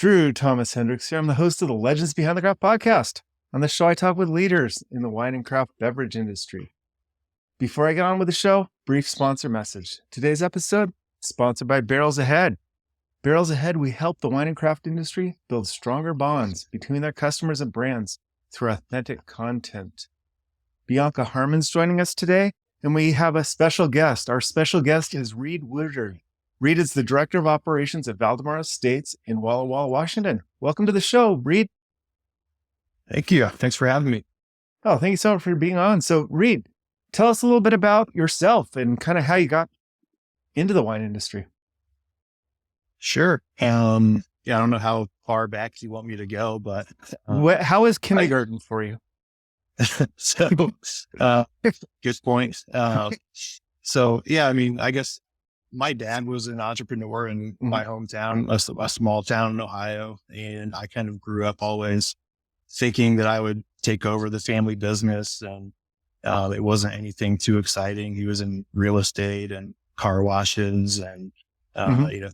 Drew Thomas Hendricks here. I'm the host of the Legends Behind the Craft podcast. On this show, I talk with leaders in the wine and craft beverage industry. Before I get on with the show, brief sponsor message. Today's episode is sponsored by Barrels Ahead. Barrels Ahead, we help the wine and craft industry build stronger bonds between their customers and brands through authentic content. Bianca Harmon's joining us today, and we have a special guest. Our special guest is Reed Woogerd. Reed is the Director of Operations at Valdemar Estates in Walla Walla, Washington. Welcome to the show, Reed. Thank you. Thanks for having me. Oh, thank you so much for being on. So, Reed, tell us a little bit about yourself and kind of how you got into the wine industry. Sure. I don't know how far back you want me to go, but how is kindergarten for you? Good point. I guess my dad was an entrepreneur in my hometown, a small town in Ohio. And I kind of grew up always thinking that I would take over the family business. And it wasn't anything too exciting. He was in real estate and car washes and,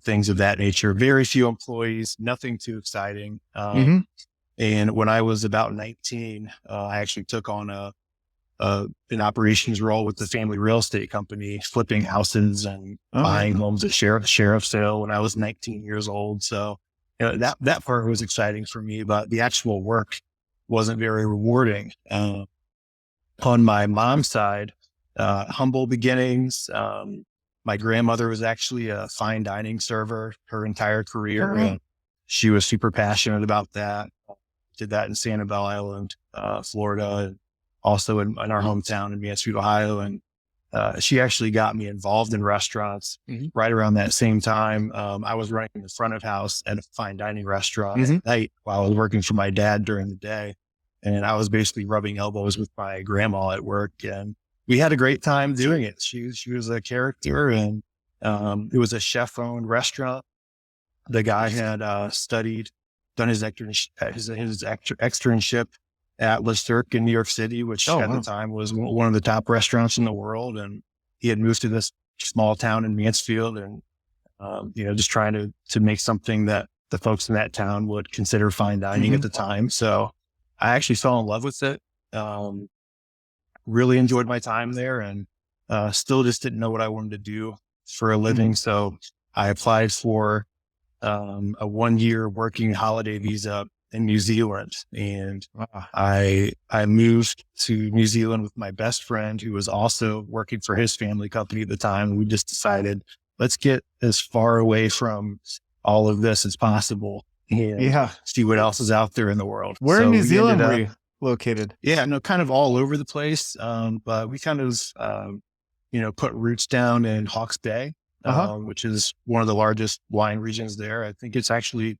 things of that nature. Very few employees, nothing too exciting. And when I was about 19, I actually took on an operations role with the family real estate company, flipping houses and buying homes at sheriff sale when I was 19 years old. So, that part was exciting for me, but the actual work wasn't very rewarding. On my mom's side, humble beginnings. My grandmother was actually a fine dining server her entire career. And she was super passionate about that. Did that in Sanibel Island, Florida, and also in our hometown in Mansfield, Ohio. And she actually got me involved in restaurants right around that same time. I was running the front of house at a fine dining restaurant at night while I was working for my dad during the day. And I was basically rubbing elbows with my grandma at work. And we had a great time doing it. She was a character, and it was a chef-owned restaurant. The guy had done his externship at Le Cirque in New York City, which at the time was one of the top restaurants in the world. And he had moved to this small town in Mansfield and, just trying to make something that the folks in that town would consider fine dining at the time. So I actually fell in love with it. Really enjoyed my time there, and still just didn't know what I wanted to do for a living. So I applied for a 1-year working holiday visa in New Zealand. And I moved to New Zealand with my best friend, who was also working for his family company at the time. We just decided, let's get as far away from all of this as possible and see what else is out there in the world. Where in New Zealand were you located? Yeah, no, kind of all over the place. But we kind of, put roots down in Hawke's Bay, which is one of the largest wine regions there. I think it's actually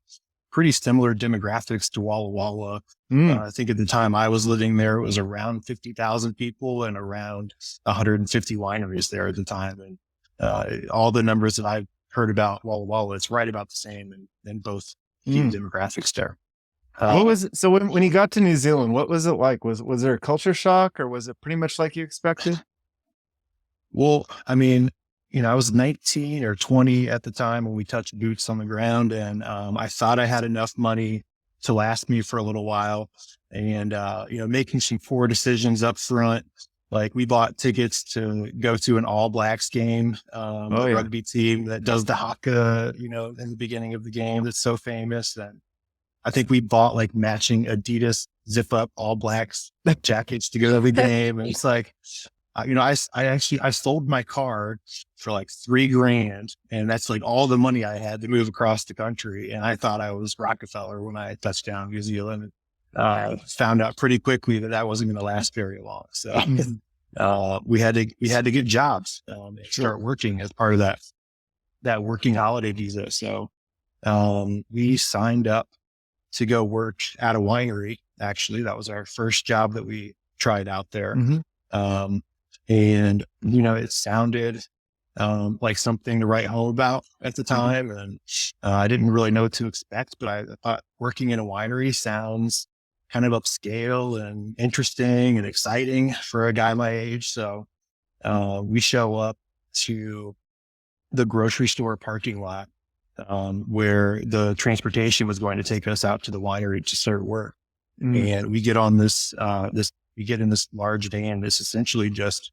pretty similar demographics to Walla Walla. I think at the time I was living there, it was around 50,000 people and around 150 wineries there at the time. And all the numbers that I've heard about Walla Walla, it's right about the same in both demographics there. When you got to New Zealand, what was it like? Was there a culture shock, or was it pretty much like you expected? Well, I was 19 or 20 at the time when we touched boots on the ground, and I thought I had enough money to last me for a little while. And, making some poor decisions up front, like we bought tickets to go to an All Blacks game, rugby team that does the haka, in the beginning of the game. That's so famous. And I think we bought like matching Adidas zip up All Blacks jackets to go to the game. And it's like, I sold my car for like $3,000, and that's like all the money I had to move across the country. And I thought I was Rockefeller when I touched down New Zealand. Found out pretty quickly that wasn't going to last very long. So we had to get jobs and start working as part of that working holiday visa. So we signed up to go work at a winery. Actually, that was our first job that we tried out there. And, it sounded like something to write home about at the time. And I didn't really know what to expect, but I thought working in a winery sounds kind of upscale and interesting and exciting for a guy my age. So we show up to the grocery store parking lot where the transportation was going to take us out to the winery to start work. And we get on we get in this large van. It's essentially just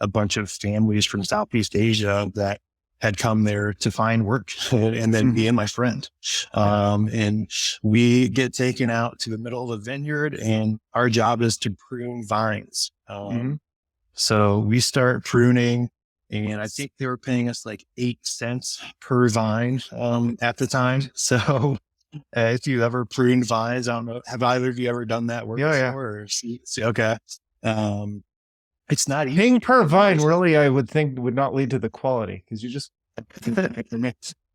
a bunch of families from Southeast Asia that had come there to find work, and then me and my friend. And we get taken out to the middle of a vineyard, and our job is to prune vines. So we start pruning, and I think they were paying us like 8 cents per vine at the time. So if you ever pruned vines, I don't know, have either of you ever done that work before? Yeah. Okay. It's not easy. Paying per vine, really, I would think would not lead to the quality, because you just.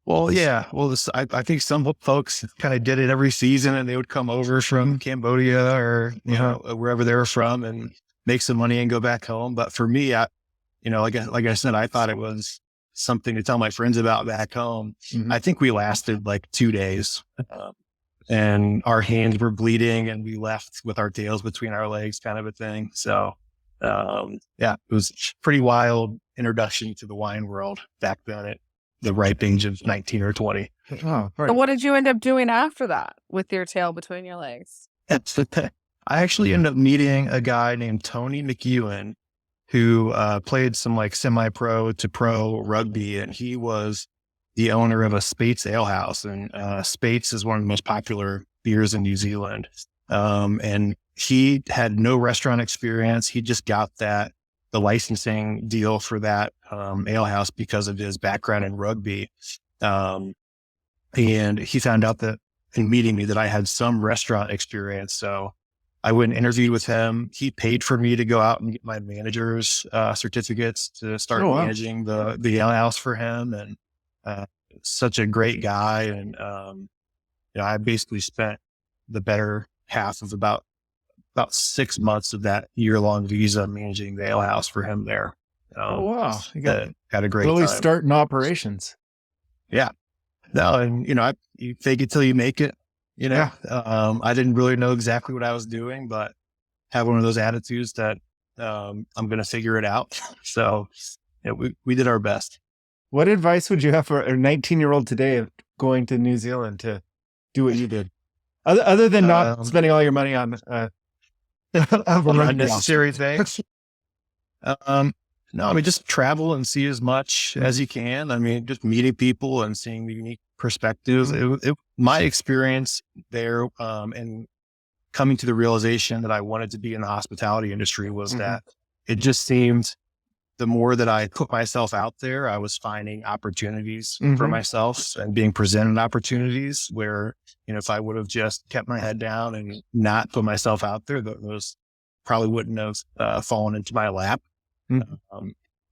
Well, yeah. Well, I think some folks kind of did it every season, and they would come over from Cambodia or wherever they were from and make some money and go back home. But for me, like I said, I thought it was something to tell my friends about back home. I think we lasted like 2 days, and our hands were bleeding, and we left with our tails between our legs, kind of a thing. So, it was a pretty wild introduction to the wine world back then at the ripe age of 19 or 20. Oh, right. So what did you end up doing after that with your tail between your legs? I actually ended up meeting a guy named Tony McEwen, who played some like semi-pro to pro rugby, and he was the owner of a Spates Ale House. And Spates is one of the most popular beers in New Zealand. And he had no restaurant experience. He just got the licensing deal for that ale house because of his background in rugby. And he found out that in meeting me that I had some restaurant experience. So I went and interviewed with him. He paid for me to go out and get my manager's certificates to start managing the ale house for him. And such a great guy. And I basically spent the better half of about 6 months of that year-long visa managing the ale house for him there. Wow. You had a great really time. starting operations. Yeah. No, and you fake it till you make it. I didn't really know exactly what I was doing, but have one of those attitudes that I'm going to figure it out. So we did our best. What advice would you have for a 19-year-old today of going to New Zealand to do what you did? Other than not spending all your money on unnecessary things. No, I mean, just travel and see as much as you can. I mean, just meeting people and seeing the unique perspectives. My experience there, and coming to the realization that I wanted to be in the hospitality industry was that it just seemed the more that I put myself out there, I was finding opportunities for myself and being presented opportunities where, if I would have just kept my head down and not put myself out there, those probably wouldn't have fallen into my lap.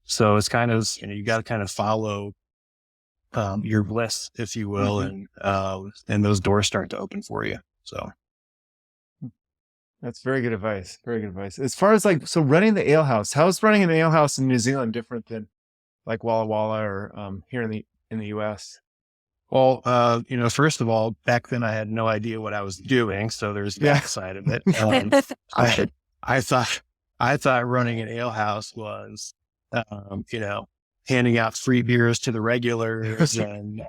So it's kind of, you got to kind of follow your bliss, if you will, and those doors start to open for you. So. That's very good advice. Very good advice. As far as running the ale house, how is running an ale house in New Zealand different than like Walla Walla or here in the US? Well, first of all, back then I had no idea what I was doing. So there's that side of it. I thought running an ale house was, handing out free beers to the regulars and,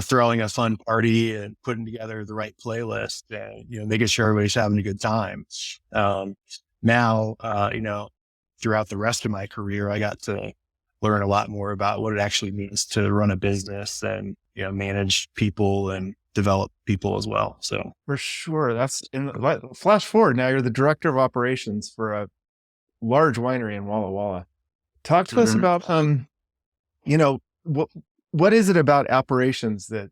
throwing a fun party and putting together the right playlist and, making sure everybody's having a good time. Now, throughout the rest of my career, I got to learn a lot more about what it actually means to run a business and, manage people and develop people as well. So for sure. That's flash forward. Now you're the director of operations for a large winery in Walla Walla. Talk to us about, what is it about operations that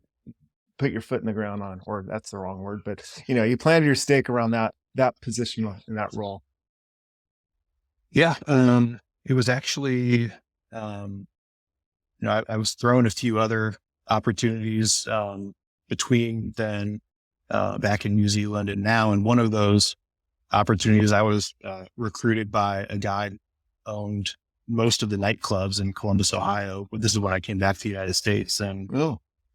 put your foot in the ground on, or that's the wrong word, but you planted your stake around that position in that role. Yeah. It was actually, I was thrown a few other opportunities, between then, back in New Zealand and now. And one of those opportunities, I was, recruited by a guy who owned most of the nightclubs in Columbus, Ohio. This is when I came back to the United States, and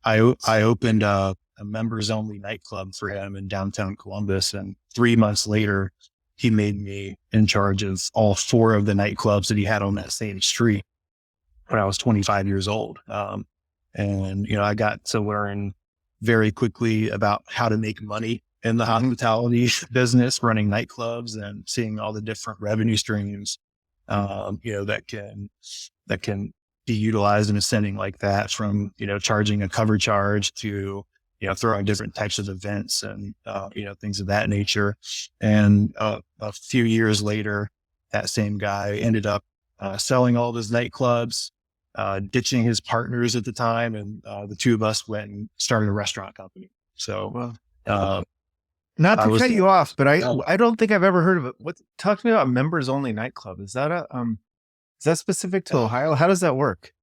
I opened a members only nightclub for him in downtown Columbus. And 3 months later, he made me in charge of all 4 of the nightclubs that he had on that same street when I was 25 years old. And, I got to learn very quickly about how to make money in the hospitality business, running nightclubs and seeing all the different revenue streams, that can be utilized in a setting like that, from, charging a cover charge to, throwing different types of events and, things of that nature. And a few years later, that same guy ended up selling all of his nightclubs, ditching his partners at the time. And the two of us went and started a restaurant company. So, not to cut you off, but I don't think I've ever heard of it. Talk to me about members only nightclub. Is that specific to Ohio? How does that work?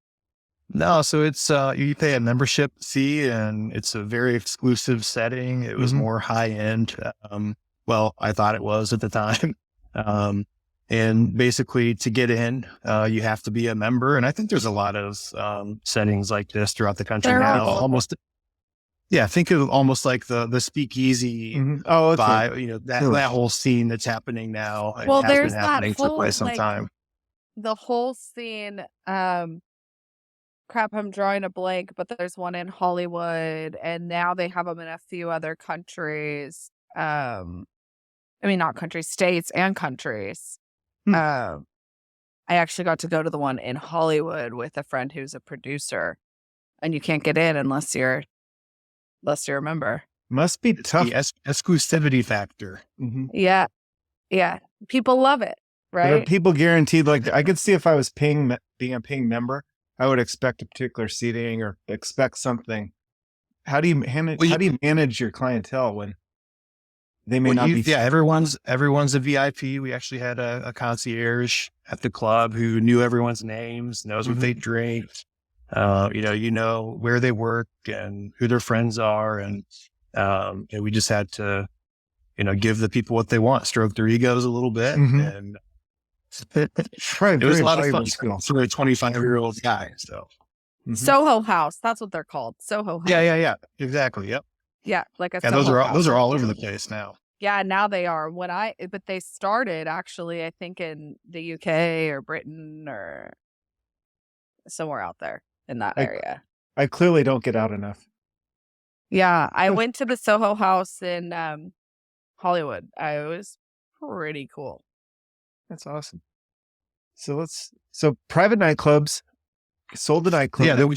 No, so it's you pay a membership fee, and it's a very exclusive setting. It was more high end. Well, I thought it was at the time. And basically, to get in, you have to be a member. And I think there's a lot of settings like this throughout the country now. Think of almost like the speakeasy vibe. That whole scene that's happening now. Well, it has there's been happening that whole, for quite some time. The whole scene. Crap, I'm drawing a blank, but there's one in Hollywood, and now they have them in a few other countries. Not countries, states and countries. I actually got to go to the one in Hollywood with a friend who's a producer, and you can't get in unless you're a member. Must be tough. The exclusivity factor. Mm-hmm. Yeah. People love it, right? But are people guaranteed? Like, I could see if I was being a paying member, I would expect a particular seating or expect something. How do you manage your clientele when they may not be? Yeah, everyone's a VIP. We actually had a concierge at the club who knew everyone's names, knows what they drink, where they work and who their friends are, and we just had to, give the people what they want, stroke their egos a little bit, and it was a lot of fun for a 25-year-old guy. So Soho House, that's what they're called. Soho House. Yeah, exactly. Yep. Yeah, like a Soho those are all over the place now. Yeah, now they are. But they started actually, I think, in the UK or Britain or somewhere out there in that area. I clearly don't get out enough. Yeah, I went to the Soho House in Hollywood. It was pretty cool. That's awesome. So private nightclubs, sold the nightclub. Yeah, then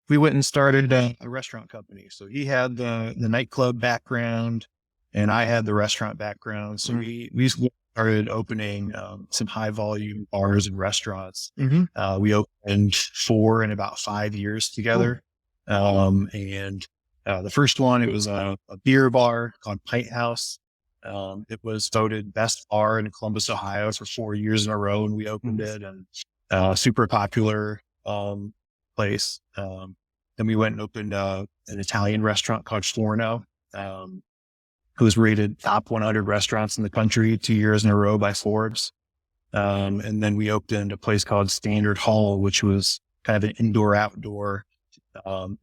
we went and started a restaurant company. So he had the nightclub background, and I had the restaurant background. So we started opening some high volume bars and restaurants. We opened 4 in about 5 years together. And the first one, it was a beer bar called Pint House. It was voted best bar in Columbus, Ohio for 4 years in a row, and we opened it, and super popular place. Then we went and opened an Italian restaurant called Forno, who was rated top 100 restaurants in the country 2 years in a row by Forbes. And then we opened a place called Standard Hall, which was kind of an indoor-outdoor,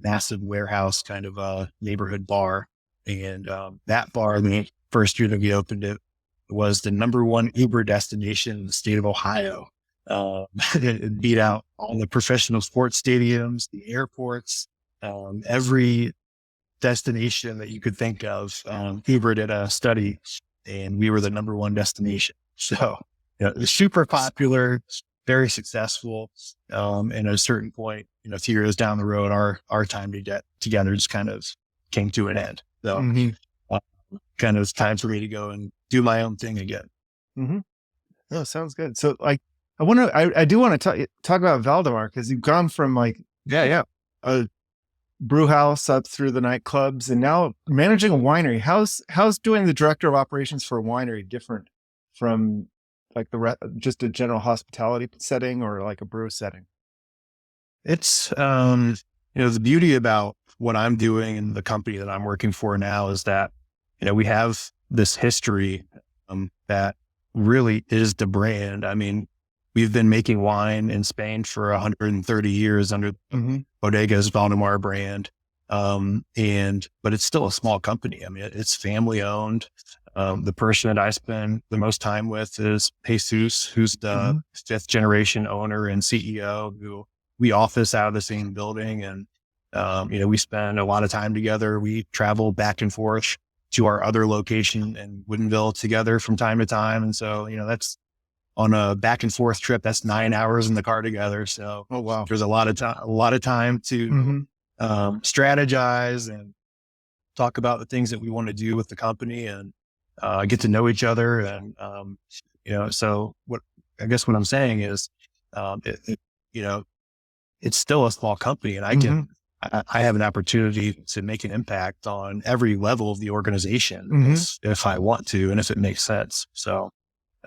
massive warehouse kind of a neighborhood bar. And that bar, the first year that we opened it, was the #1 Uber destination in the state of Ohio. It beat out all the professional sports stadiums, the airports, every destination that you could think of. Uber did a study, and we were the #1 destination. So it was super popular, very successful. And at a certain point, a few years down the road, our time together just kind of came to an end. So kind of time for me to go and do my own thing again. Oh, sounds good. So I do want to talk about Valdemar, because you've gone from a brew house up through the nightclubs and now managing a winery. How's doing the director of operations for a winery different from like just a general hospitality setting or like a brew setting? It's, the beauty about what I'm doing and the company that I'm working for now is that, we have this history that really is the brand. I mean, we've been making wine in Spain for 130 years under Bodega's Valdemar brand. But it's still a small company. I mean, it's family owned. The person that I spend the most time with is Jesus, who's the 5th generation owner and CEO, who we office out of the same building. And We spend a lot of time together. We travel back and forth to our other location in Woodinville together from time to time. And so, that's on a back and forth trip. That's 9 hours in the car together. So Oh, wow. there's a lot of time to strategize and talk about the things that we want to do with the company and get to know each other. And, so what I'm saying is, it's still a small company, and I have an opportunity to make an impact on every level of the organization if I want to, and if it makes sense. So,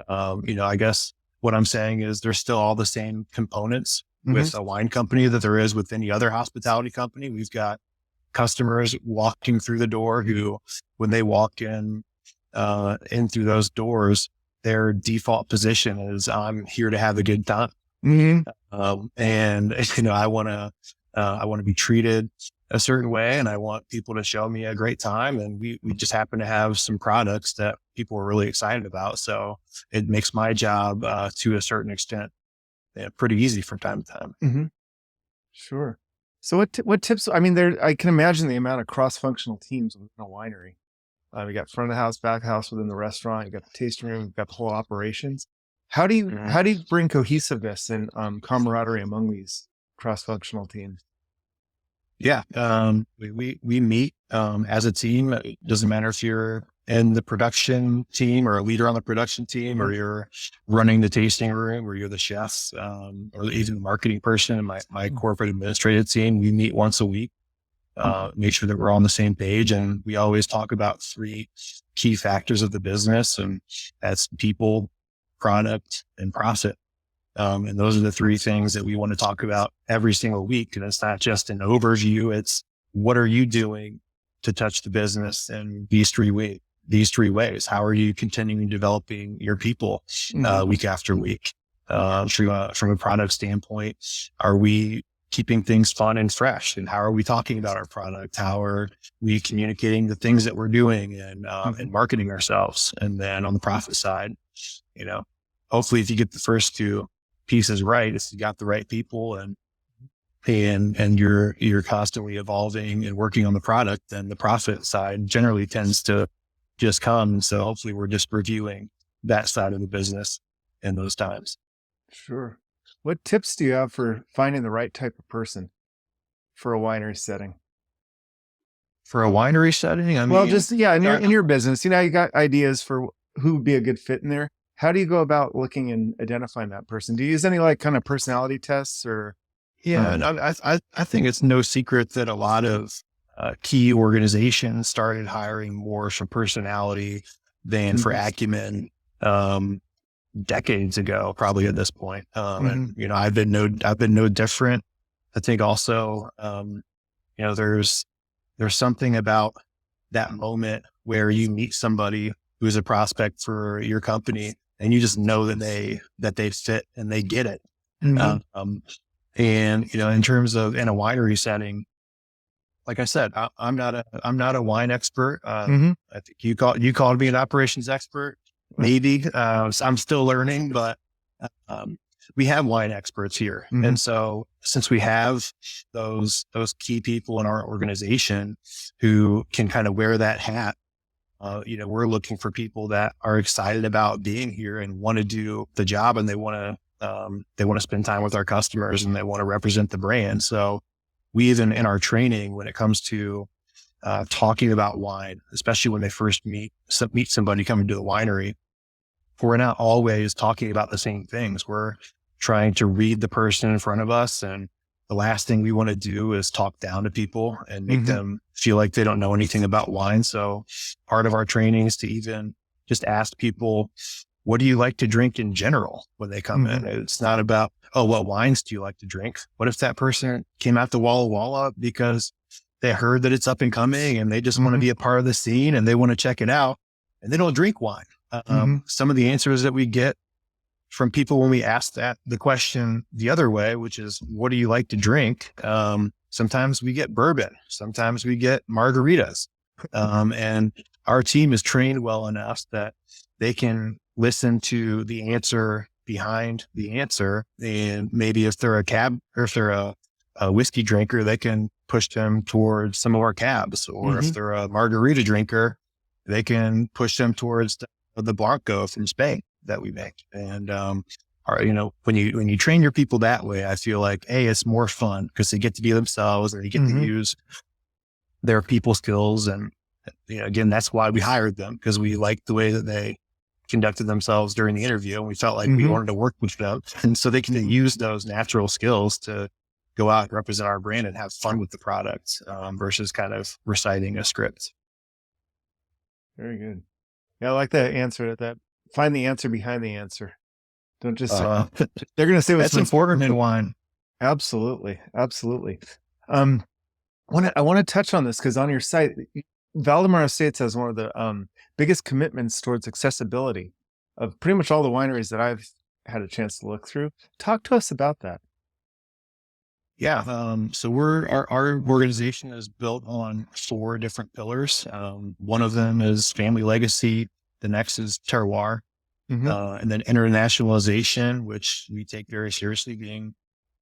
I guess what I'm saying is there's still all the same components with a wine company that there is with any other hospitality company. We've got customers walking through the door who, when they walk in through those doors, their default position is, I'm here to have a good time. And, I want to be treated a certain way, and I want people to show me a great time. And we just happen to have some products that people are really excited about. So it makes my job, to a certain extent, pretty easy from time to time. Sure. So what tips? I mean, I can imagine the amount of cross-functional teams within a winery. We got front of the house, back of the house within the restaurant. You got the tasting room. You've got the whole operations. How do you bring cohesiveness and camaraderie among these cross-functional teams? Yeah, we meet as a team. It doesn't matter if you're in the production team or a leader on the production team, or you're running the tasting room, or you're the chefs, or even the marketing person and my corporate administrative team. We meet once a week, make sure that we're on the same page. And we always talk about 3 key factors of the business, and that's people, product, and profit. And those are the 3 things that we want to talk about every single week. And it's not just an overview. It's, what are you doing to touch the business in these 3 ways? How are you continuing developing your people week after week? From a product standpoint, are we keeping things fun and fresh? And how are we talking about our product? How are we communicating the things that we're doing and marketing ourselves? And then on the profit side, hopefully if you get the first 2 pieces right, if you got the right people and you're constantly evolving and working on the product, then the profit side generally tends to just come. So hopefully we're just reviewing that side of the business in those times. Sure. What tips do you have for finding the right type of person for a winery setting? For a winery setting, in your business, you got ideas for who would be a good fit in there. How do you go about looking and identifying that person? Do you use any kind of personality tests or? Yeah, and I think it's no secret that a lot of key organizations started hiring more for personality than for acumen decades ago, probably at this point. And I've been no different. I think also, there's something about that moment where you meet somebody who's a prospect for your company, and you just know that they fit and they get it. And in terms of in a winery setting, like I said, I'm not a wine expert. I think you called me an operations expert. Maybe I'm still learning, but we have wine experts here, and so since we have those key people in our organization who can kind of wear that hat, we're looking for people that are excited about being here and want to do the job, and they want to spend time with our customers, and they want to represent the brand. So we even in our training, when it comes to talking about wine, especially when they first meet somebody coming to the winery, we're not always talking about the same things. We're trying to read the person in front of us, and the last thing we want to do is talk down to people and make them feel like they don't know anything about wine. So part of our training is to even just ask people, what do you like to drink in general when they come in? It's not about, what wines do you like to drink? What if that person came out to Walla Walla because they heard that it's up and coming and they just want to be a part of the scene and they want to check it out, and they don't drink wine? Some of the answers that we get from people when we ask the question the other way, which is, what do you like to drink? Sometimes we get bourbon. Sometimes we get margaritas. And our team is trained well enough that they can listen to the answer behind the answer. And maybe if they're a whiskey drinker, they can push them towards some of our cabs, or if they're a margarita drinker, they can push them towards the Blanco from Spain that we make. And, when you train your people that way, I feel like, it's more fun because they get to be themselves and they get to use their people skills. And, again, that's why we hired them, because we liked the way that they conducted themselves during the interview. And we felt like we wanted to work with them. And so they can use those natural skills to go out and represent our brand and have fun with the product, versus kind of reciting a script. Very good. Yeah, I like that answer. That find the answer behind the answer. Don't just they're going to say what's that's important in wine. Absolutely. Absolutely. I want to touch on this because on your site, Valdemar Estates has one of the biggest commitments towards accessibility of pretty much all the wineries that I've had a chance to look through. Talk to us about that. Yeah. So our organization is built on 4 different pillars. One of them is family legacy. The next is terroir. And then internationalization, which we take very seriously,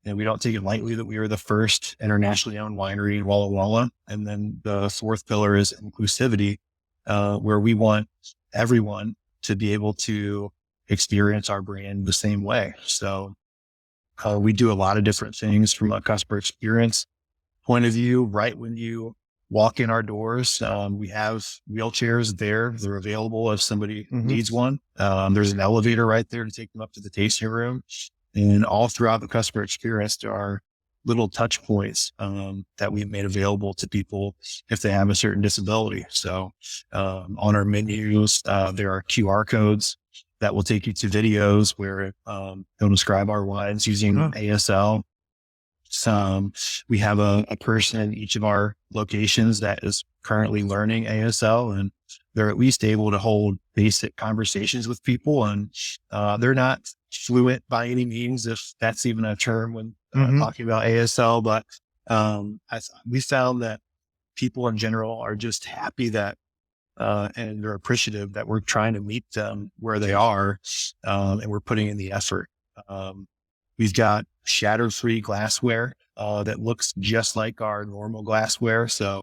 and we don't take it lightly that we are the first internationally owned winery in Walla Walla. And then the 4th pillar is inclusivity, where we want everyone to be able to experience our brand the same way. So we do a lot of different things from a customer experience point of view. Right when you walk in our doors, we have wheelchairs there. They're available if somebody needs one. There's an elevator right there to take them up to the tasting room. And all throughout the customer experience, there are little touch points that we've made available to people if they have a certain disability. So on our menus, there are QR codes that will take you to videos where they'll describe our wines using ASL. We have a person in each of our locations that is currently learning ASL, and they're at least able to hold basic conversations with people. And they're not fluent by any means, if that's even a term when talking about ASL. But we found that people in general are just happy that and they're appreciative that we're trying to meet them where they are, and we're putting in the effort. We've got shatter-free glassware that looks just like our normal glassware. So,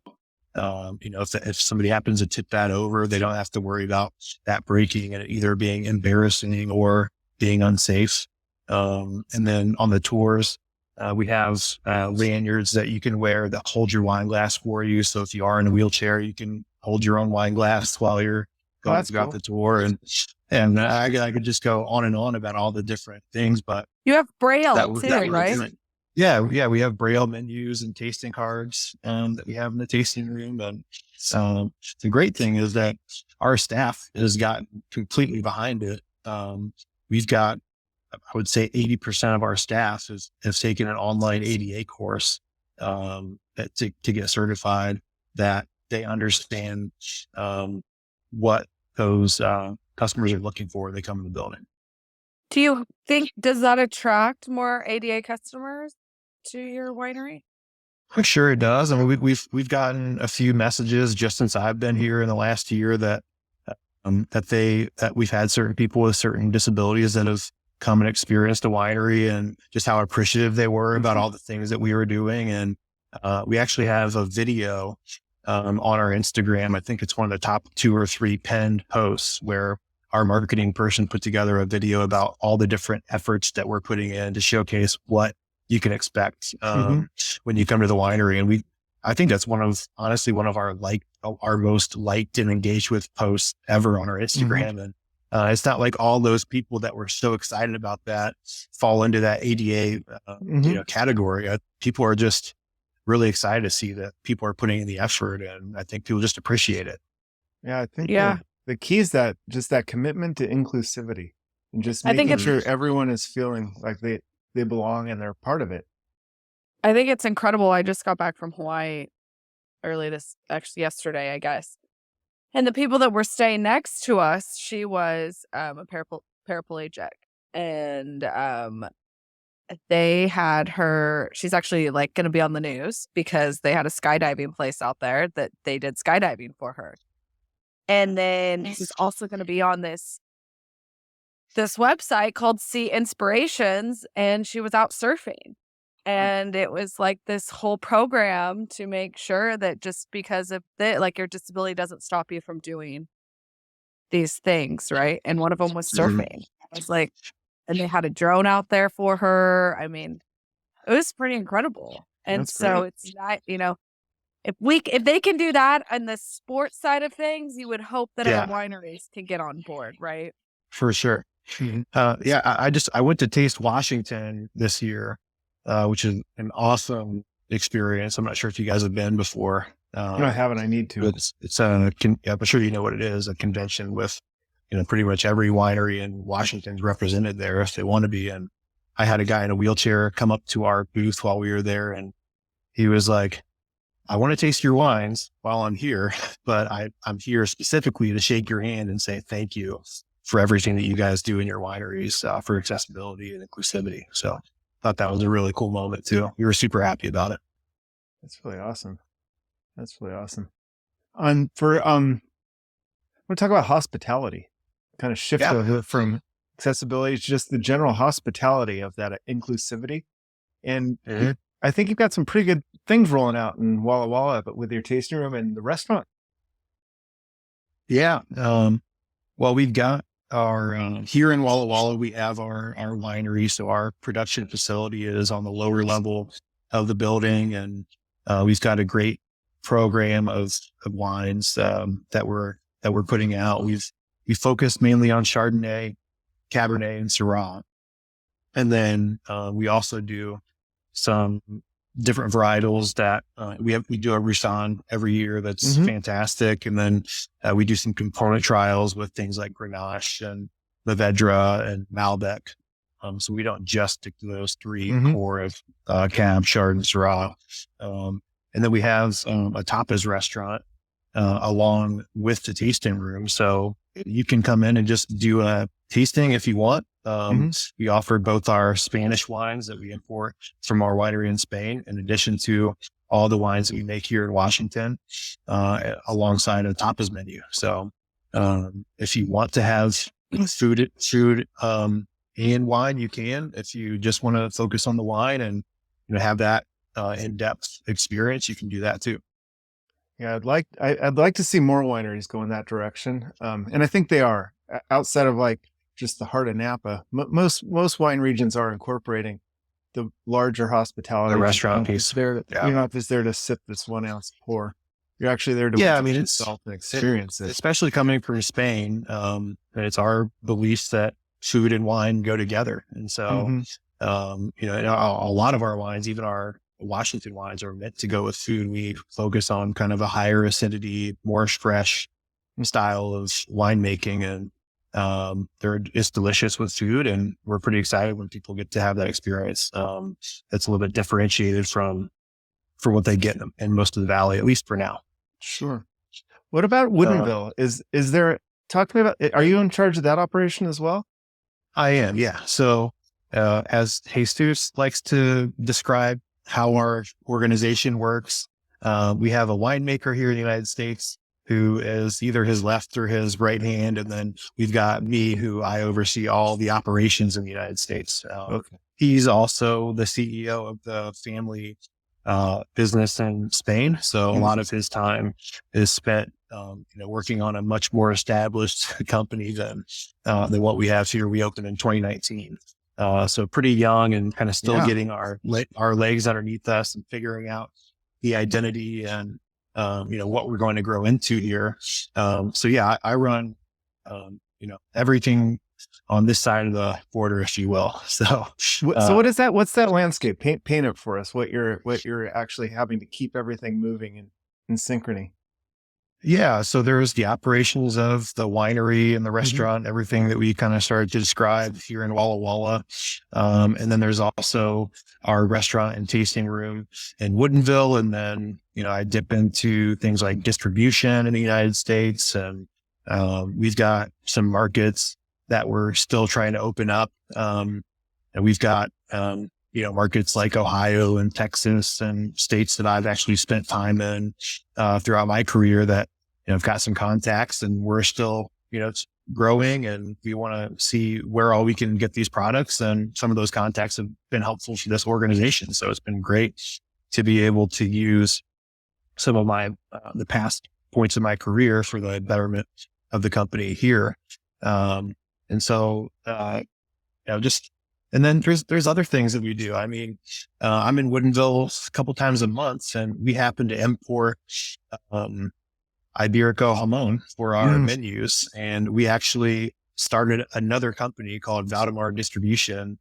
if somebody happens to tip that over, they don't have to worry about that breaking and it either being embarrassing or being unsafe. And then on the tours, we have lanyards that you can wear that hold your wine glass for you. So if you are in a wheelchair, you can hold your own wine glass while you're going throughout the tour. And I could just go on and on about all the different things, but you have Braille too, right? Yeah. We have Braille menus and tasting cards that we have in the tasting room. And the great thing is that our staff has gotten completely behind it. We've got, I would say 80% of our staff has taken an online ADA course to get certified, that they understand what those customers are looking for when they come in the building. Do you think, does that attract more ADA customers to your winery? I'm sure it does. I mean, we've gotten a few messages just since I've been here in the last year that we've had certain people with certain disabilities that have come and experienced a winery, and just how appreciative they were about all the things that we were doing. And we actually have a video on our Instagram. I think it's one of the top 2 or 3 penned posts where our marketing person put together a video about all the different efforts that we're putting in to showcase what you can expect when you come to the winery. And I think that's honestly one of our most liked and engaged with posts ever on our Instagram. And it's not like all those people that were so excited about that fall into that ADA category. People are just really excited to see that people are putting in the effort, and I think people just appreciate it. Yeah, I think the key is that commitment to inclusivity, and just making sure everyone is feeling like they belong and they're part of it. I think it's incredible. I just got back from Hawaii yesterday, I guess. And the people that were staying next to us, she was a paraplegic, and they had her. She's actually going to be on the news because they had a skydiving place out there that they did skydiving for her. And then she's also going to be on this website called Sea Inspirations, and she was out surfing. And it was like this whole program to make sure that just because of like your disability doesn't stop you from doing these things, right? And one of them was surfing. I was like, and they had a drone out there for her. I mean, it was pretty incredible. And That's so great. it's not, if they can do that on the sports side of things, you would hope that our wineries can get on board, right? For sure. I went to Taste Washington this year, which is an awesome experience. I'm not sure if you guys have been before. I haven't. I need to. I'm sure you know what it is, a convention with, pretty much every winery in Washington's represented there if they want to be. And I had a guy in a wheelchair come up to our booth while we were there, and he was like, I want to taste your wines while I'm here, but I'm here specifically to shake your hand and say thank you for everything that you guys do in your wineries for accessibility and inclusivity. So I thought that was a really cool moment too. We were super happy about it. That's really awesome. That's really awesome. I want to talk about hospitality, kind of shift from accessibility to just the general hospitality of that inclusivity. And I think you've got some pretty good things rolling out in Walla Walla, but with your tasting room and the restaurant. Yeah. Well, we've got our, here in Walla Walla, we have our winery. So our production facility is on the lower level of the building. And we've got a great program of wines that we're putting out. We focus mainly on Chardonnay, Cabernet, and Syrah. And then we also do some different varietals that we do a Roussanne every year. That's fantastic. And then we do some component trials with things like Grenache and Mourvedre and Malbec. So we don't just stick to those three core of Cab, Chard, and Syrah. And then we have a tapas restaurant along with the tasting room. So you can come in and just do a tasting if you want. We offer both our Spanish wines that we import from our winery in Spain, in addition to all the wines that we make here in Washington, alongside a tapas menu. So if you want to have food and wine, you can. If you just want to focus on the wine and have that in-depth experience, you can do that too. Yeah, I'd like to see more wineries go in that direction, and I think they are. Outside of like just the heart of Napa, most wine regions are incorporating the larger hospitality. The restaurant piece. You're not just there to sip this 1 ounce pour. You're actually there to it's an experience it. Especially coming from Spain. It's our belief that food and wine go together, and so a lot of our wines, even our Washington wines, are meant to go with food. We focus on kind of a higher acidity, more fresh style of winemaking, and it's delicious with food, and we're pretty excited when people get to have that experience. That's a little bit differentiated from what they get in most of the valley, at least for now. Sure. What about Woodinville? Is there? Talk to me about. Are you in charge of that operation as well? I am. Yeah. So as Jesus likes to describe how our organization works, we have a winemaker here in the United States who is either his left or his right hand. And then we've got me, who I oversee all the operations in the United States. He's also the CEO of the family business in Spain. So a lot of his time is spent, working on a much more established company than what we have here. We opened in 2019. So pretty young and kind of still getting our legs underneath us and figuring out the identity and, what we're going to grow into here. I run, everything on this side of the border, if you will. So what is that? What's that landscape? Paint it for us. What you're actually having to keep everything moving in synchrony. Yeah. So there's the operations of the winery and the restaurant, everything that we kind of started to describe here in Walla Walla. And then there's also our restaurant and tasting room in Woodinville. And then, I dip into things like distribution in the United States. And we've got some markets that we're still trying to open up. And we've got, markets like Ohio and Texas and states that I've actually spent time in throughout my career that, I've got some contacts, and we're still, growing and we want to see where all we can get these products. And some of those contacts have been helpful for this organization. So it's been great to be able to use some of my, the past points of my career for the betterment of the company here. And so, and then there's other things that we do. I mean, I'm in Woodinville a couple times a month, and we happen to import, Iberico jamon for our menus. And we actually started another company called Valdemar Distribution,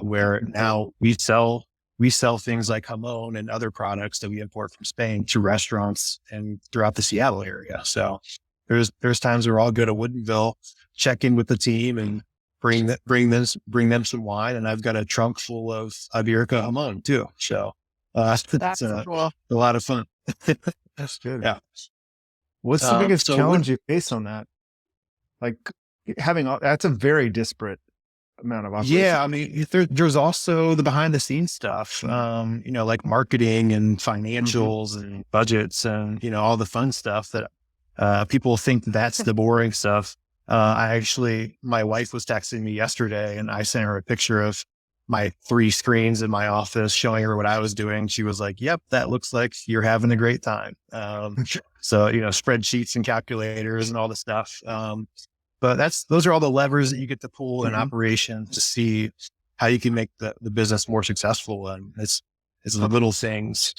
where now we sell things like jamon and other products that we import from Spain to restaurants and throughout the Seattle area. So there's times where I'll go to Woodinville, check in with the team and bring them some wine. And I've got a trunk full of Iberico jamon too. So, That's a cool. lot of fun. That's good. Yeah. What's the biggest challenge you face on that? Like that's a very disparate amount of operations. Yeah. I mean, there's also the behind the scenes stuff, like marketing and financials and budgets and, all the fun stuff that, people think that's the boring stuff. My wife was texting me yesterday and I sent her a picture of my 3 screens in my office showing her what I was doing. She was like, yep, that looks like you're having a great time. So, spreadsheets and calculators and all the stuff. But those are all the levers that you get to pull in operation to see how you can make the business more successful. And it's the little things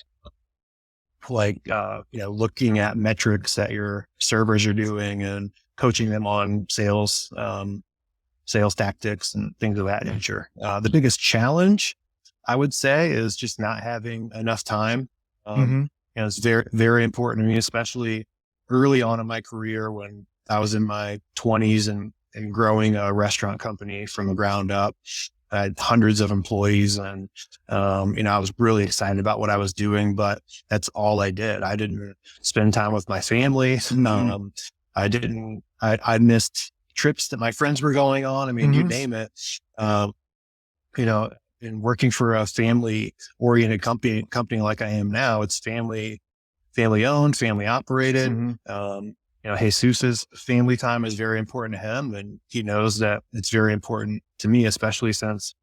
like, looking at metrics that your servers are doing and coaching them on sales tactics and things of that nature. The biggest challenge, I would say, is just not having enough time. It's very, very important to me, especially early on in my career when I was in my 20s and growing a restaurant company from the ground up. I had hundreds of employees and, I was really excited about what I was doing, but that's all I did. I didn't spend time with my family. I missed trips that my friends were going on. I mean, you name it. And working for a family oriented company like I am now, it's family owned, family operated. Jesus's family time is very important to him. And he knows that it's very important to me, especially since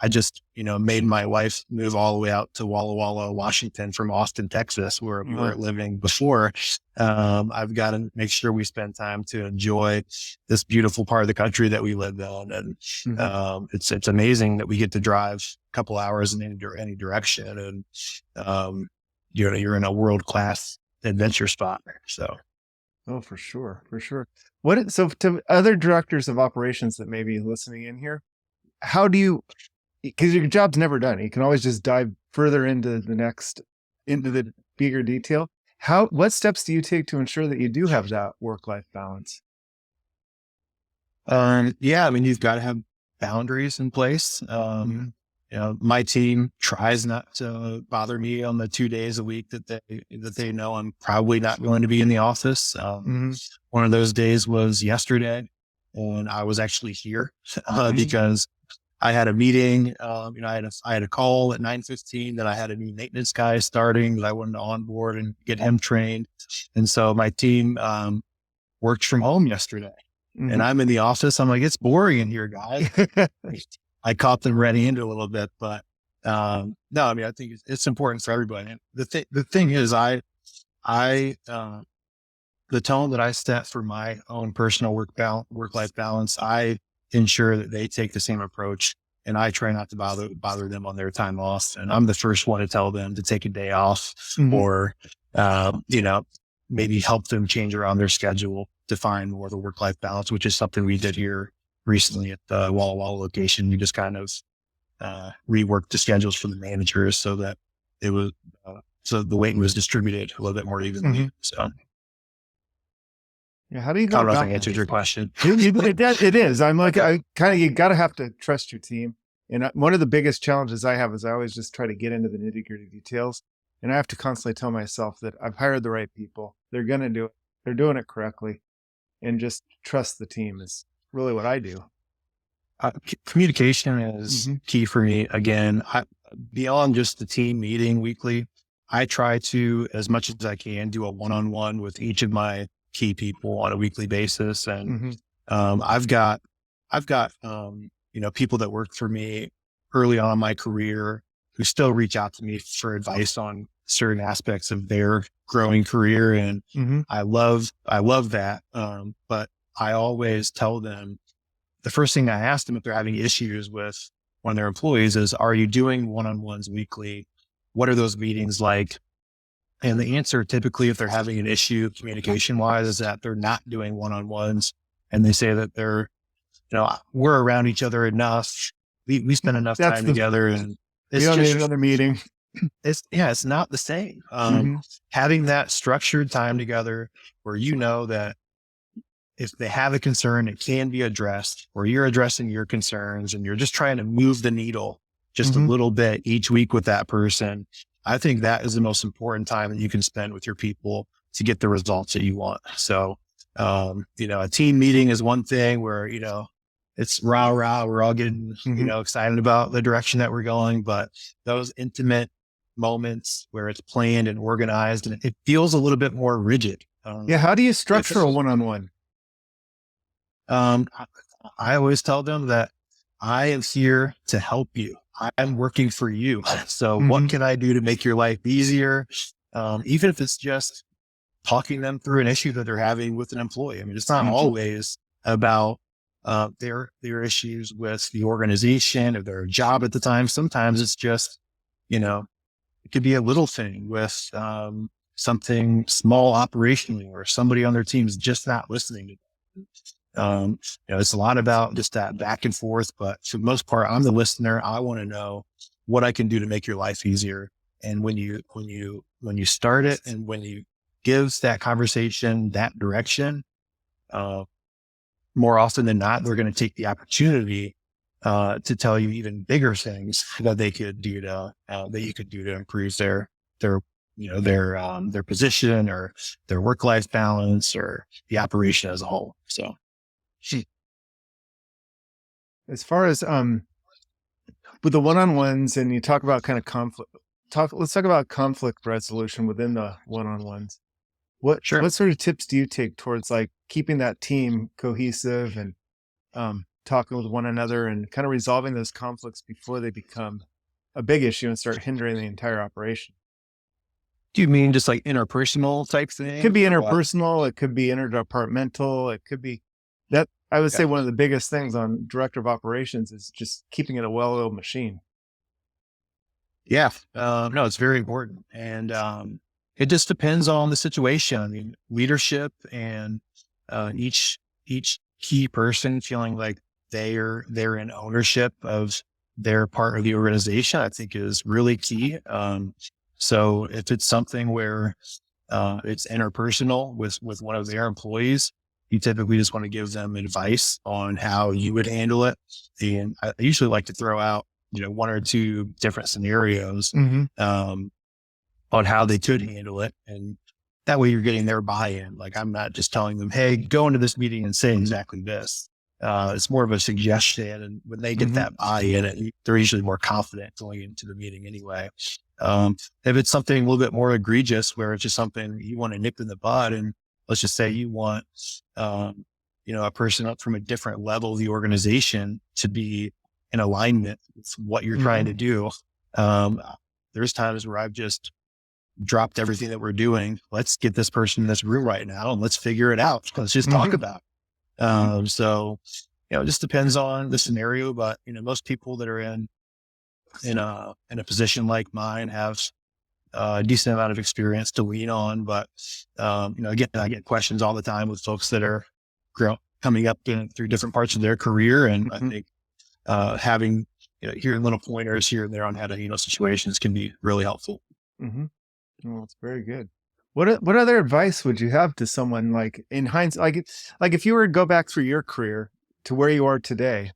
I just, made my wife move all the way out to Walla Walla, Washington from Austin, Texas, where we were living before. I've got to make sure we spend time to enjoy this beautiful part of the country that we live in. And, it's amazing that we get to drive a couple hours in any direction. And, you're in a world-class adventure spot. So. Oh, for sure. For sure. So to other directors of operations that may be listening in here, how do you, because your job's never done. You can always just dive further into the bigger detail. What steps do you take to ensure that you do have that work-life balance? You've got to have boundaries in place. My team tries not to bother me on the 2 days a week that they know I'm probably not going to be in the office. One of those days was yesterday, and I was actually here because I had a meeting. I had a call at 9:15 that I had a new maintenance guy starting that I wanted to onboard and get him trained. And so my team worked from home yesterday, and I'm in the office. I'm like, it's boring in here, guys. I caught them ready into a little bit, but I think it's important for everybody. And the thing is, the tone that I set for my own personal work-life balance, I ensure that they take the same approach, and I try not to bother them on their time off. And I'm the first one to tell them to take a day off or, maybe help them change around their schedule to find more of the work-life balance, which is something we did here recently at the Walla Walla location. We just kind of reworked the schedules for the managers so that it was so the weight was distributed a little bit more evenly. So, yeah, how do you I don't know if I answered your question. It is. I'm like, you gotta have to trust your team. And one of the biggest challenges I have is I always just try to get into the nitty gritty details, and I have to constantly tell myself that I've hired the right people. They're gonna do it. They're doing it correctly, and just trust the team is really what I do. Communication is key for me. Again, beyond just the team meeting weekly, I try to, as much as I can, do a one-on-one with each of my key people on a weekly basis. And I've got, people that worked for me early on in my career who still reach out to me for advice on certain aspects of their growing career. And I love that. But I always tell them, the first thing I ask them if they're having issues with one of their employees is, are you doing one-on-ones weekly? What are those meetings like? And the answer typically, if they're having an issue communication wise, is that they're not doing one-on-ones. And they say that we're around each other enough. We spend enough time together, and you don't need another meeting. It's not the same. Having that structured time together where that if they have a concern, it can be addressed, or you're addressing your concerns and you're just trying to move the needle just a little bit each week with that person. I think that is the most important time that you can spend with your people to get the results that you want. So, a team meeting is one thing where, it's rah, we're all getting, excited about the direction that we're going, but those intimate moments where it's planned and organized and it feels a little bit more rigid. How do you structure a one-on-one? I always tell them that I am here to help you. I'm working for you. So what can I do to make your life easier? Even if it's just talking them through an issue that they're having with an employee. I mean, it's not always about their issues with the organization or their job at the time. Sometimes it's just, it could be a little thing with something small operationally, or somebody on their team is just not listening to them. It's a lot about just that back and forth, but for the most part, I'm the listener. I want to know what I can do to make your life easier. And when you start it and when you give that conversation that direction, more often than not, they're going to take the opportunity to tell you even bigger things that they could do that you could do to improve their position or their work-life balance or the operation as a whole. So, as far as with the one-on-ones, and you talk about kind of conflict, let's talk about conflict resolution within the one-on-ones. What sort of tips do you take towards like keeping that team cohesive and talking with one another and kind of resolving those conflicts before they become a big issue and start hindering the entire operation? Do you mean just like interpersonal type thing? It could be interpersonal. It could be interdepartmental. It could be that. I would say one of the biggest things on director of operations is just keeping it a well-oiled machine. Yeah. No, it's very important. And it just depends on the situation. I mean, leadership and each key person feeling like they're in ownership of their part of the organization, I think is really key. So if it's something where it's interpersonal with one of their employees, you typically just want to give them advice on how you would handle it. And I usually like to throw out, one or two different scenarios on how they could handle it. And that way you're getting their buy-in. Like, I'm not just telling them, hey, go into this meeting and say exactly this. It's more of a suggestion. And when they get that buy-in, they're usually more confident going into the meeting anyway. If it's something a little bit more egregious where it's just something you want to nip in the bud, and let's just say you want, a person up from a different level of the organization to be in alignment with what you're trying to do. There's times where I've just dropped everything that we're doing. Let's get this person in this room right now and let's figure it out. Let's just talk about it. So, it just depends on the scenario, but, most people that are in a position like mine have a decent amount of experience to lean on. But, again, I get questions all the time with folks that are coming up through different parts of their career. And I think having, hearing little pointers here and there on how to handle situations can be really helpful. Well, that's very good. What other advice would you have to someone, like, in hindsight, like if you were to go back through your career to where you are today,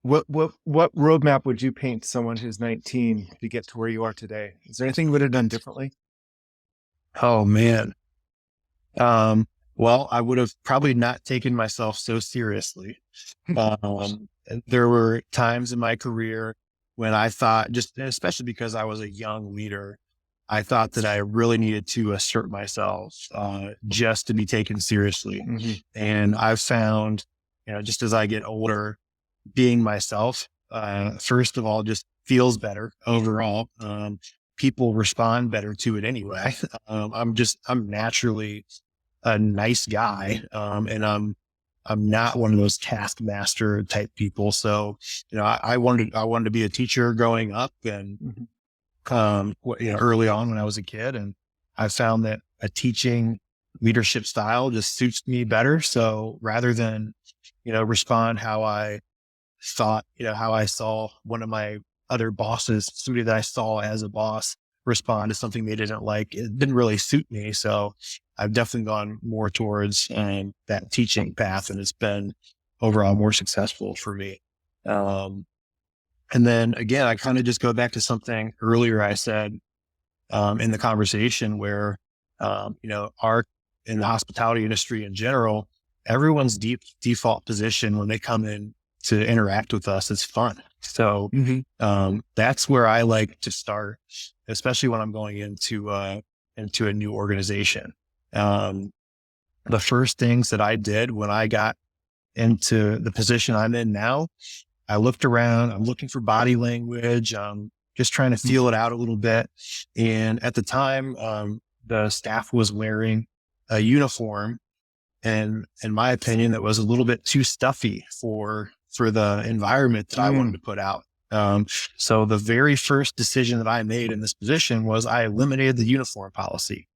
what roadmap would you paint to someone who's 19 to get to where you are today? Is there anything you would have done differently? Oh, man. Well, I would have probably not taken myself so seriously. There were times in my career when I thought, especially because I was a young leader, I thought that I really needed to assert myself, just to be taken seriously. And I've found, just as I get older, being myself, first of all, just feels better overall. People respond better to it anyway. I'm naturally a nice guy. And I'm not one of those taskmaster type people. So, I wanted to be a teacher growing up, and, early on when I was a kid, and I found that a teaching leadership style just suits me better. So rather than, respond how I thought, how I saw one of my other bosses, somebody that I saw as a boss, respond to something they didn't like, it didn't really suit me. So I've definitely gone more towards that teaching path, and it's been overall more successful for me. And then again, I kind of just go back to something earlier I said in the conversation where, in the hospitality industry in general, everyone's default position when they come in to interact with us is fun. So that's where I like to start, especially when I'm going into a new organization. The first things that I did when I got into the position I'm in now, I looked around, I'm looking for body language, just trying to feel it out a little bit. And at the time, the staff was wearing a uniform, and in my opinion, that was a little bit too stuffy for the environment that I wanted to put out. So the very first decision that I made in this position was I eliminated the uniform policy.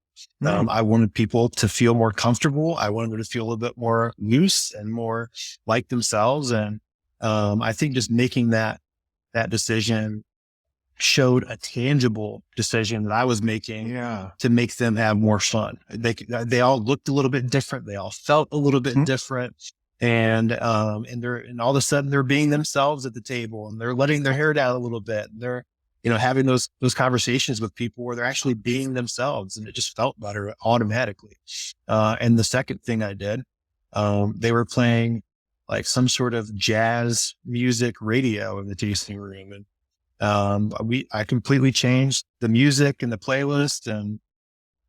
I wanted people to feel more comfortable. I wanted them to feel a little bit more loose and more like themselves. And I think just making that decision showed a tangible decision that I was making to make them have more fun. They all looked a little bit different. They all felt a little bit different. And all of a sudden they're being themselves at the table, and they're letting their hair down a little bit. They're, having those conversations with people where they're actually being themselves, and it just felt better automatically. And the second thing I did, they were playing like some sort of jazz music radio in the tasting room. And, I completely changed the music and the playlist. And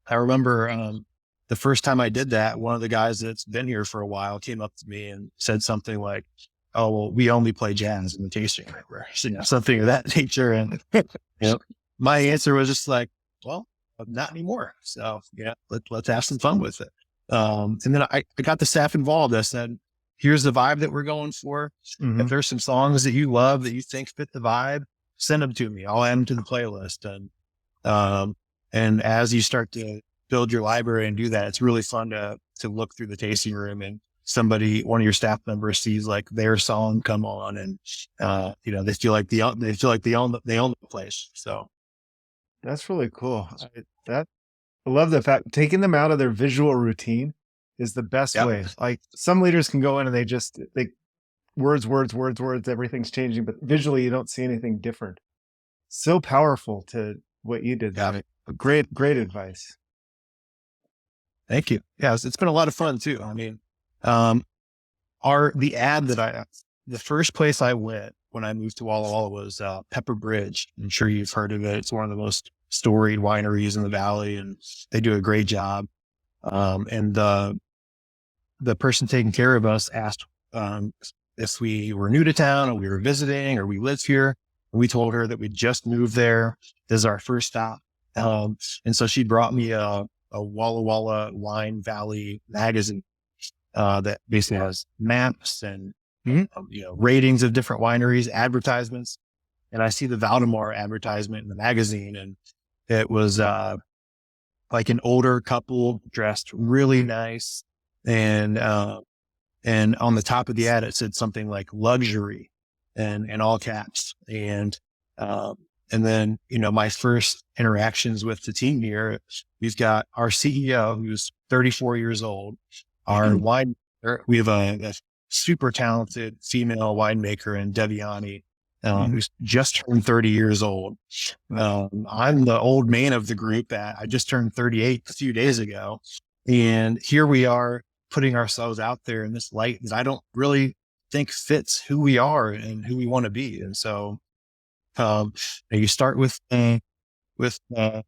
I remember, the first time I did that, one of the guys that's been here for a while came up to me and said something like, "Oh, well, we only play jazz in the tasting room," something of that nature. And my answer was just like, "Well, not anymore. So let's have some fun with it." And then I got the staff involved. I said, "Here's the vibe that we're going for. If there's some songs that you love that you think fit the vibe, send them to me. I'll add them to the playlist." And as you start to build your library and do that, it's really fun to look through the tasting room, and one of your staff members sees like their song come on, and they feel like they own the place. So that's really cool. I love the fact taking them out of their visual routine is the best way. Like some leaders can go in and they words, everything's changing, but visually you don't see anything different. So powerful to what you did. Great advice. Thank you. Yeah, it's been a lot of fun too. I mean, the first place I went when I moved to Walla Walla was Pepper Bridge. I'm sure you've heard of it. It's one of the most storied wineries in the valley, and they do a great job. And the person taking care of us asked if we were new to town, or we were visiting, or we lived here. And we told her that we just moved there. This is our first stop. And so she brought me a Walla Walla Wine Valley magazine that basically has maps and ratings of different wineries, advertisements. And I see the Valdemar advertisement in the magazine, and it was like an older couple dressed really nice, and on the top of the ad it said something like luxury and all caps. And then, my first interactions with the team here, we've got our CEO, who's 34 years old. We have a super talented female winemaker in Deviani, who's just turned 30 years old. I'm the old man of the group. I just turned 38 a few days ago. And here we are putting ourselves out there in this light that I don't really think fits who we are and who we want to be. And so, you start with with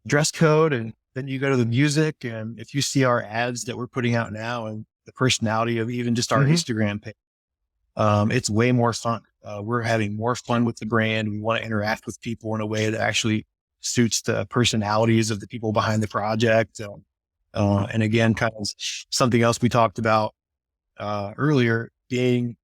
dress code, and then you go to the music. And if you see our ads that we're putting out now and the personality of even just our Instagram page, it's way more fun. We're having more fun with the brand. We want to interact with people in a way that actually suits the personalities of the people behind the project. And again, kind of something else we talked about earlier, being,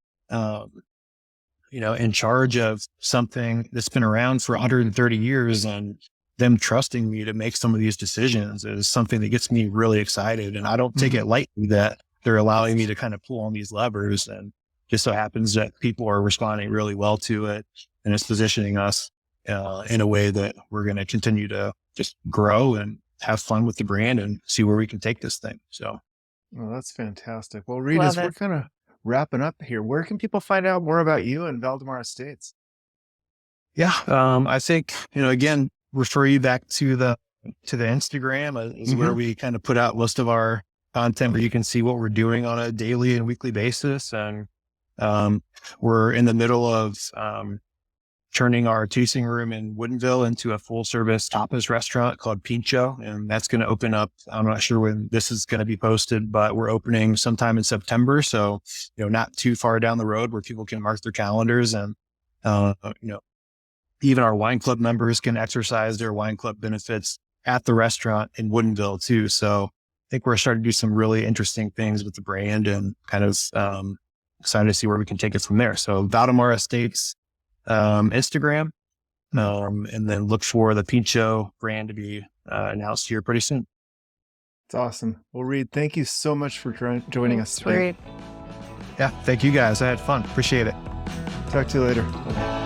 in charge of something that's been around for 130 years, and them trusting me to make some of these decisions is something that gets me really excited. And I don't take it lightly that they're allowing me to kind of pull on these levers. And just so happens that people are responding really well to it, and it's positioning us in a way that we're going to continue to just grow and have fun with the brand and see where we can take this thing. So, well, that's fantastic. Well, Reed, as we're kind of wrapping up here, where can people find out more about you and Valdemar Estates? Yeah, I think, again, refer you back to the Instagram is where we kind of put out most of our content, where you can see what we're doing on a daily and weekly basis. And we're in the middle of turning our tasting room in Woodinville into a full service tapas restaurant called Pincho. And that's going to open up. I'm not sure when this is going to be posted, but we're opening sometime in September. So, not too far down the road where people can mark their calendars. And, even our wine club members can exercise their wine club benefits at the restaurant in Woodinville too. So I think we're starting to do some really interesting things with the brand, and kind of excited to see where we can take it from there. So Valdemar Estates, Instagram, and then look for the Pincho brand to be announced here pretty soon. It's awesome. Well, Reed, thank you so much for joining us today. Yeah, thank you guys. I had fun. Appreciate it. Talk to you later. Bye.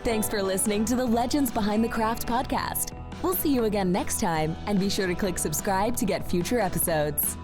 Thanks for listening to the Legends Behind the Craft podcast. We'll see you again next time, and be sure to click subscribe to get future episodes.